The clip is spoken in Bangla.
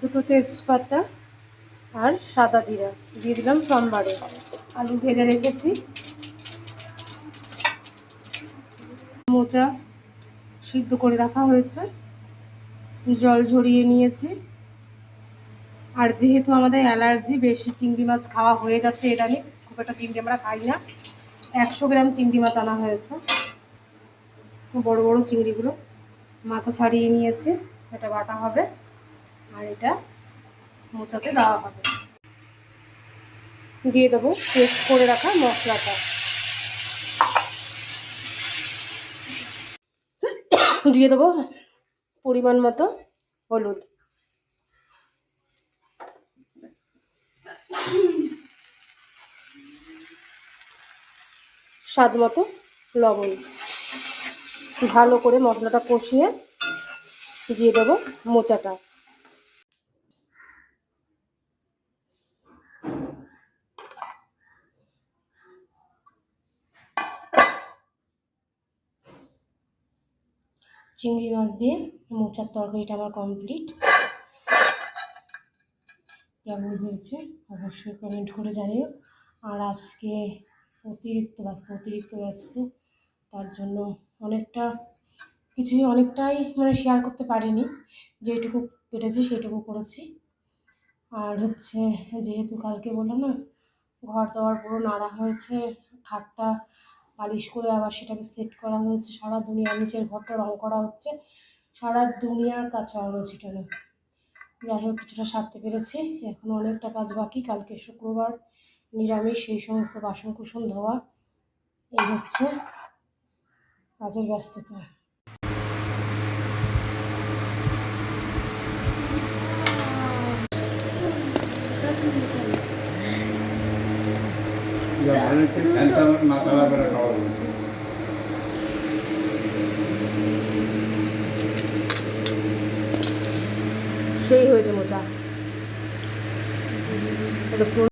দুটো তেজপাতা আর সাদা জিরা দিয়ে দিলাম সোমবারে। আলু ভেজে রেখেছি, মোচা সিদ্ধ করে রাখা হয়েছে, জল ঝরিয়ে নিয়েছি। আর যেহেতু আমাদের অ্যালার্জি, বেশি চিংড়ি মাছ খাওয়া হয়ে যাচ্ছে ইদানিং, খুব একটা চিংড়ি আমরা খাই না। 100 গ্রাম চিংড়ি মাছ আনা হয়েছে, বড় বড় চিংড়িগুলো মাথা ছাড়িয়ে নিয়েছি। এটা বাটা হবে আর এটা মোচাতে দেওয়া হবে। দিয়ে দেবো পেস্ট করে রাখা মশলাটা, দিয়ে দেবো পরিমাণ মতো হলুদ, স্বাদ মতো লবণ। ভালো করে মশলাটা কষিয়ে দিয়ে দেবো মোচাটা। চিংড়ি মাছ দিয়ে মোচার তরকারিটা আমার কমপ্লিট। কেমন হয়েছে অবশ্যই কমেন্ট করে জানিও। আর আজকে অতিরিক্ত ব্যস্ত, তার জন্য অনেকটাই শেয়ার করতে পারিনি। যেটুকু পেরেছি সেটুকু করেছি। আর যেহেতু কালকে বললাম না, ঘর দেওয়ার পুরো নাড়া হয়েছে, খাটটা পালিশ করে আবার সেটাকে সেট করা হয়েছে, সারা দুনিয়া নিচের ঘরটা রং করা হচ্ছে, সারা দুনিয়ার কাছে আলো ছিটানো। যাই হোক, কিছুটা সারতে পেরেছি, এখন অনেকটা কাজ বাকি। কালকে শুক্রবার, নিরামিষ, সেই সমস্ত বাসন কুসন ধোয়া, এই কাজের ব্যস্ততা। সেই হয়েছে মোচা, এটা পুরো